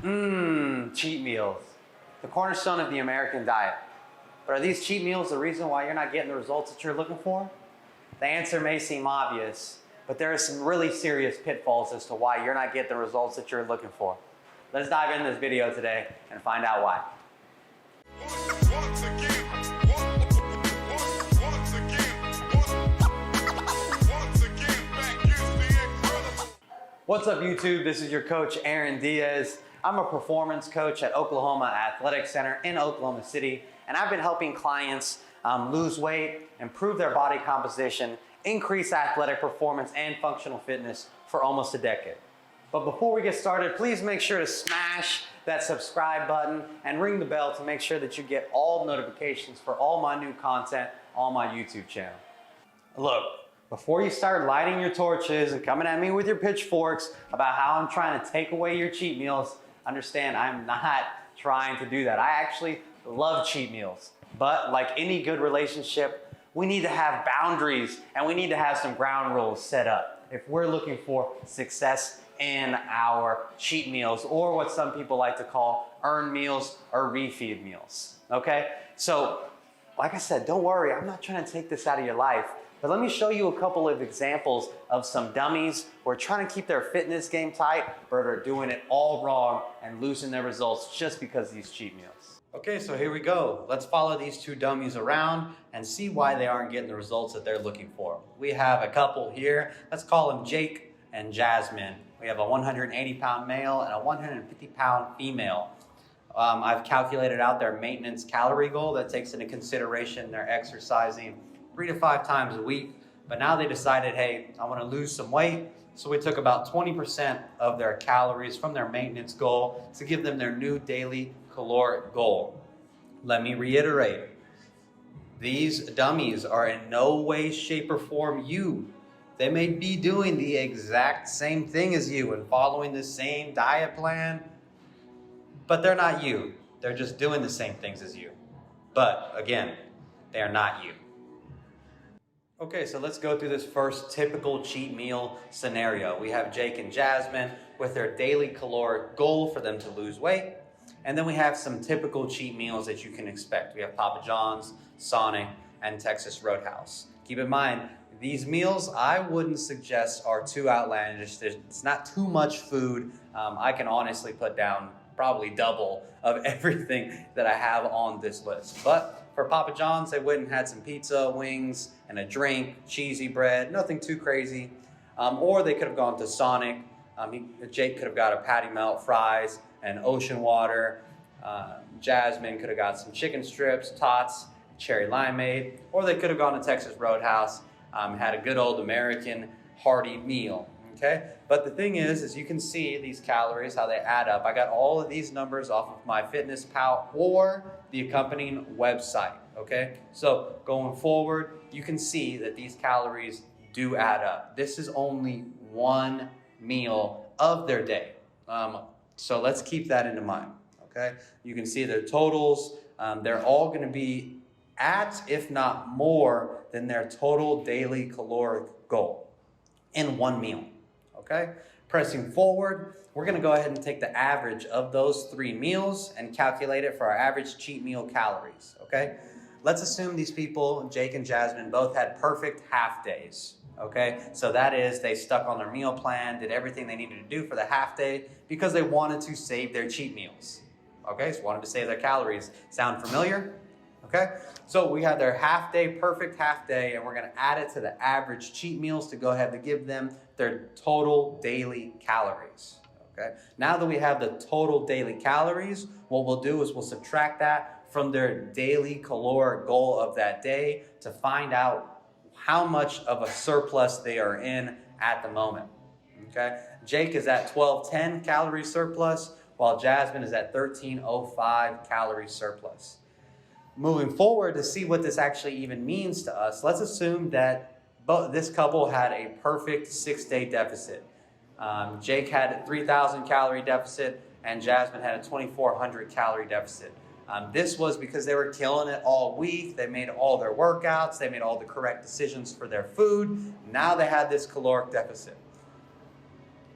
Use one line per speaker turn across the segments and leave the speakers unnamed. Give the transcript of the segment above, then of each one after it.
Cheat meals. The cornerstone of the American diet. But are these cheat meals the reason why you're not getting the results that you're looking for? The answer may seem obvious, but there are some really serious pitfalls as to why you're not getting the results that you're looking for. Let's dive into this video today and find out why. What's up YouTube? This is your coach Aaron Diaz. I'm a performance coach at Oklahoma Athletic Center in Oklahoma City, and I've been helping clients lose weight, improve their body composition, increase athletic performance and functional fitness for almost a decade. But before we get started, please make sure to smash that subscribe button and ring the bell to make sure that you get all notifications for all my new content on my YouTube channel. Look, before you start lighting your torches and coming at me with your pitchforks about how I'm trying to take away your cheat meals, understand I'm not trying to do that. I actually love cheat meals. But like any good relationship, we need to have boundaries and we need to have some ground rules set up if we're looking for success in our cheat meals, or what some people like to call earn meals or refeed meals, okay? So, like I said, don't worry, I'm not trying to take this out of your life. But let me show you a couple of examples of some dummies who are trying to keep their fitness game tight, but are doing it all wrong and losing their results just because of these cheat meals. Okay, so here we go. Let's follow these two dummies around and see why they aren't getting the results that they're looking for. We have a couple here. Let's call them Jake and Jasmine. We have a 180-pound male and a 150-pound female. I've calculated out their maintenance calorie goal that takes into consideration their exercising 3 to 5 times a week, but now they decided, hey, I want to lose some weight, so we took about 20% of their calories from their maintenance goal to give them their new daily caloric goal. Let me reiterate, these dummies are in no way, shape, or form you. They may be doing the exact same thing as you and following the same diet plan, but they're not you. They're just doing the same things as you. But again, they are not you. Okay, so let's go through this first typical cheat meal scenario. We have Jake and Jasmine with their daily caloric goal for them to lose weight. And then we have some typical cheat meals that you can expect. We have Papa John's, Sonic, and Texas Roadhouse. Keep in mind, these meals I wouldn't suggest are too outlandish. It's not too much food. I can honestly put down probably double of everything that I have on this list. But for Papa John's, they went and had some pizza, wings, and a drink, cheesy bread, nothing too crazy. Or they could have gone to Sonic. Jake could have got a patty melt, fries, and ocean water. Jasmine could have got some chicken strips, tots, cherry limeade. Or they could have gone to Texas Roadhouse, had a good old American hearty meal. Okay, but the thing is you can see these calories, how they add up. I got all of these numbers off of MyFitnessPal or the accompanying website, okay? So going forward, you can see that these calories do add up. This is only one meal of their day. So let's keep that into mind, okay? You can see their totals. They're all gonna be at, if not more, than their total daily caloric goal in one meal. Okay, pressing forward, we're going to go ahead and take the average of those 3 meals and calculate it for our average cheat meal calories. Okay, let's assume these people, Jake and Jasmine, both had perfect half days. Okay, so that is they stuck on their meal plan, did everything they needed to do for the half day because they wanted to save their cheat meals. Okay, so wanted to save their calories. Sound familiar? Okay, so we have their half day, perfect half day, and we're going to add it to the average cheat meals to go ahead and give them their total daily calories. Okay, now that we have the total daily calories, what we'll do is we'll subtract that from their daily caloric goal of that day to find out how much of a surplus they are in at the moment. Okay, Jake is at 1210 calorie surplus, while Jasmine is at 1305 calorie surplus. Moving forward to see what this actually even means to us, let's assume that this couple had a perfect 6-day deficit. Jake had a 3,000 calorie deficit and Jasmine had a 2,400 calorie deficit. This was because they were killing it all week. They made all their workouts. They made all the correct decisions for their food. Now they had this caloric deficit.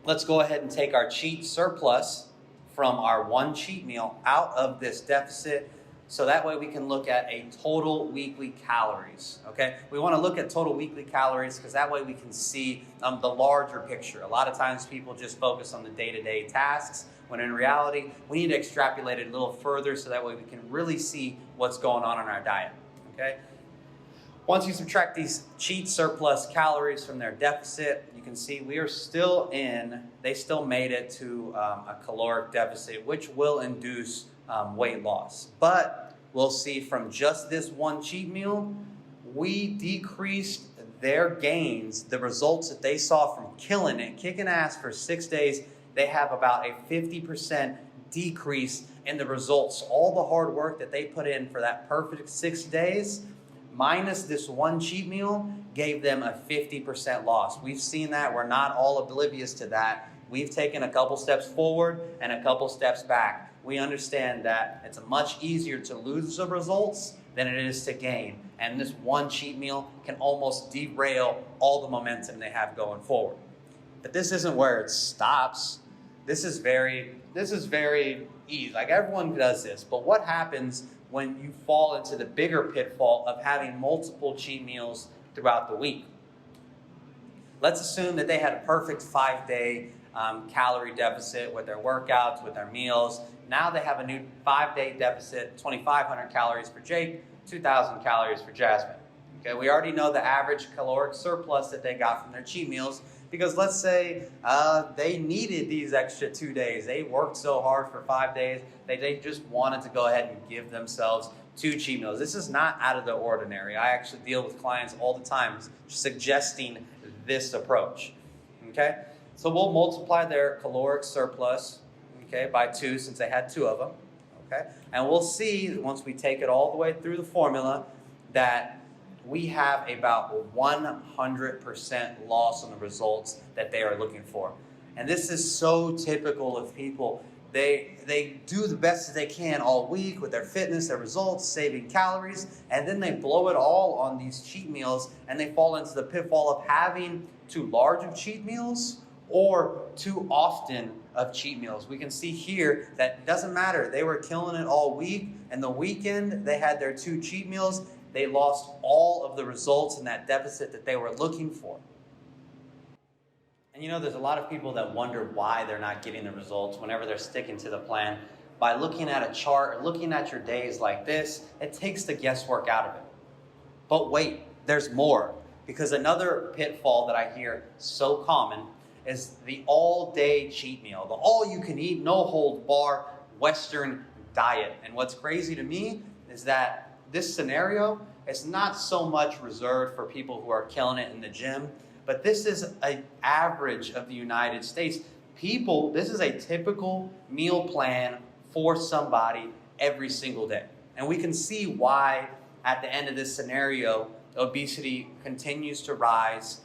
Let's go ahead and take our cheat surplus from our one cheat meal out of this deficit, so that way we can look at a total weekly calories, okay? We want to look at total weekly calories because that way we can see the larger picture. A lot of times people just focus on the day-to-day tasks, when in reality, we need to extrapolate it a little further so that way we can really see what's going on in our diet, okay? Once you subtract these cheat surplus calories from their deficit, you can see we are still they still made it to a caloric deficit, which will induce weight loss. But we'll see from just this one cheat meal, we decreased their gains, the results that they saw from killing it, kicking ass for 6 days. They have about a 50% decrease in the results. All the hard work that they put in for that perfect 6 days, minus this one cheat meal, gave them a 50% loss. We've seen that. We're not all oblivious to that. We've taken a couple steps forward and a couple steps back. We understand that it's much easier to lose the results than it is to gain. And this one cheat meal can almost derail all the momentum they have going forward. But this isn't where it stops. This is very easy. Like, everyone does this. But what happens when you fall into the bigger pitfall of having multiple cheat meals throughout the week? Let's assume that they had a perfect 5-day calorie deficit with their workouts, with their meals. Now they have a new 5-day deficit, 2,500 calories for Jake, 2,000 calories for Jasmine. Okay, we already know the average caloric surplus that they got from their cheat meals, because let's say they needed these extra 2 days. They worked so hard for 5 days, they just wanted to go ahead and give themselves 2 cheat meals. This is not out of the ordinary. I actually deal with clients all the time suggesting this approach. Okay, so we'll multiply their caloric surplus, okay, by 2, since they had 2 of them. Okay, and we'll see once we take it all the way through the formula that we have about 100% loss on the results that they are looking for. And this is so typical of people. They do the best that they can all week with their fitness, their results, saving calories, and then they blow it all on these cheat meals, and they fall into the pitfall of having too large of cheat meals or too often of cheat meals. We can see here that it doesn't matter. They were killing it all week, and the weekend they had their 2 cheat meals. They lost all of the results in that deficit that they were looking for. And you know, there's a lot of people that wonder why they're not getting the results whenever they're sticking to the plan. By looking at a chart or looking at your days like this, it takes the guesswork out of it. But wait, there's more. Because another pitfall that I hear so common is the all-day cheat meal, the all-you-can-eat, no-hold-bar Western diet. And what's crazy to me is that this scenario is not so much reserved for people who are killing it in the gym, but this is an average of the United States. This is a typical meal plan for somebody every single day. And we can see why at the end of this scenario, obesity continues to rise.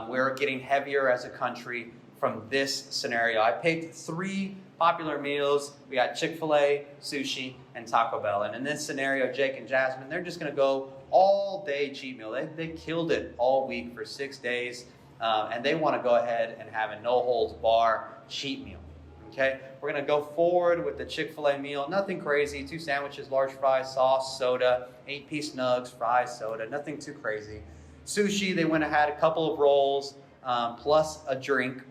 We're getting heavier as a country from this scenario. I picked 3 popular meals. We got Chick-fil-A, sushi, and Taco Bell. And in this scenario, Jake and Jasmine, they're just going to go all day cheat meal. They killed it all week for 6 days. And they want to go ahead and have a no-holds-bar cheat meal. Okay, we're going to go forward with the Chick-fil-A meal. Nothing crazy. 2 sandwiches, large fries, sauce, soda, 8-piece nugs, fries, soda. Nothing too crazy. Sushi, they went and had a couple of rolls plus a drink.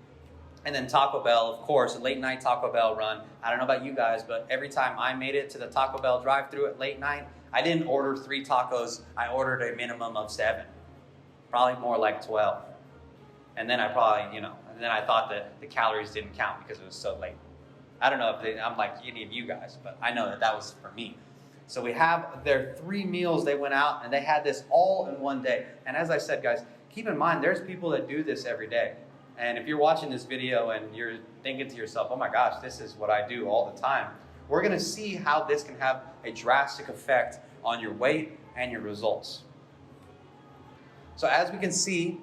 And then Taco Bell, of course, a late night Taco Bell run. I don't know about you guys, but every time I made it to the Taco Bell drive-thru at late night, I didn't order 3 tacos. I ordered a minimum of 7, probably more like 12. And then I probably, and then I thought that the calories didn't count because it was so late. I don't know if I'm like any of you guys, but I know that was for me. So we have their 3 meals. They went out and they had this all in one day. And as I said, guys, keep in mind, there's people that do this every day. And if you're watching this video and you're thinking to yourself, oh my gosh, this is what I do all the time, we're going to see how this can have a drastic effect on your weight and your results. So as we can see,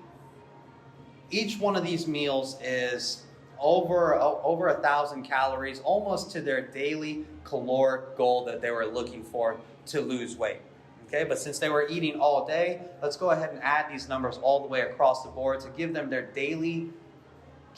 each one of these meals is over 1,000 calories, almost to their daily caloric goal that they were looking for to lose weight. Okay, but since they were eating all day, let's go ahead and add these numbers all the way across the board to give them their daily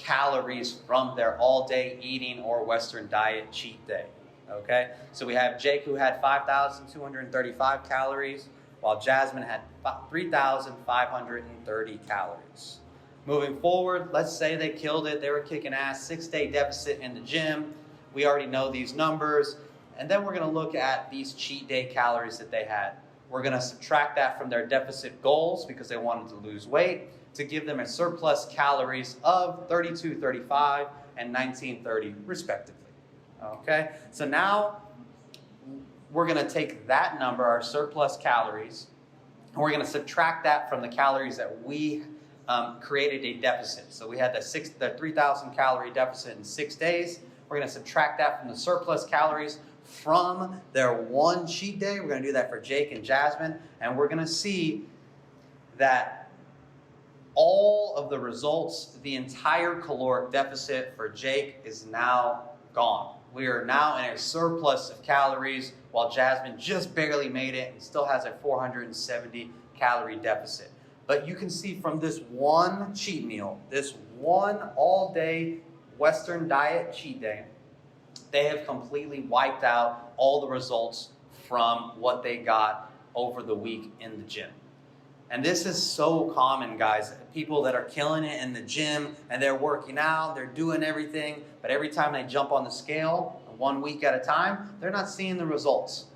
calories from their all-day eating or Western diet cheat day. Okay, so we have Jake, who had 5,235 calories, while Jasmine had 3,530 calories. Moving forward, let's say they killed it. They were kicking ass, 6-day deficit in the gym. We already know these numbers. And then we're going to look at these cheat day calories that they had. We're going to subtract that from their deficit goals because they wanted to lose weight to give them a surplus calories of 3,235 and 1,930 respectively. Okay, so now we're going to take that number, our surplus calories, and we're going to subtract that from the calories that we created a deficit. So we had the 3,000 calorie deficit in 6 days. We're going to subtract that from the surplus calories from their one cheat day. We're going to do that for Jake and Jasmine, and we're going to see that all of the results, the entire caloric deficit for Jake is now gone. We are now in a surplus of calories, while Jasmine just barely made it and still has a 470 calorie deficit. But you can see from this one cheat meal, this one all-day Western diet cheat day, they have completely wiped out all the results from what they got over the week in the gym. And this is so common, guys. People that are killing it in the gym and they're working out, they're doing everything, but every time they jump on the scale, 1 week at a time, they're not seeing the results.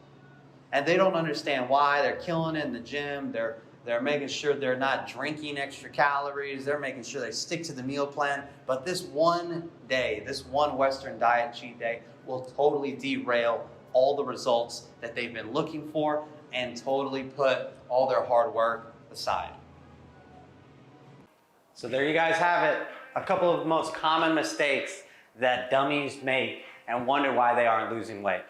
And they don't understand why. They're killing it in the gym. They're making sure they're not drinking extra calories. They're making sure they stick to the meal plan. But this one day, this one Western diet cheat day will totally derail all the results that they've been looking for and totally put all their hard work aside. So there you guys have it. A couple of the most common mistakes that dummies make and wonder why they aren't losing weight.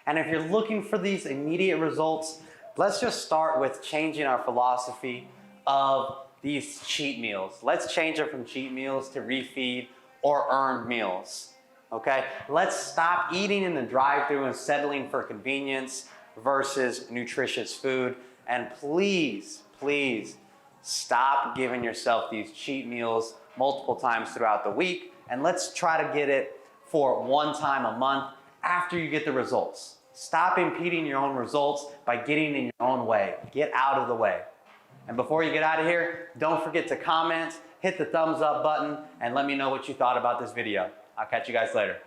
And if you're looking for these immediate results, let's just start with changing our philosophy of these cheat meals. Let's change it from cheat meals to refeed or earned meals. Okay? Let's stop eating in the drive-thru and settling for convenience versus nutritious food. And please, please stop giving yourself these cheat meals multiple times throughout the week. And let's try to get it for one time a month after you get the results. Stop impeding your own results by getting in your own way. Get out of the way. And before you get out of here, don't forget to comment, hit the thumbs up button, and let me know what you thought about this video. I'll catch you guys later.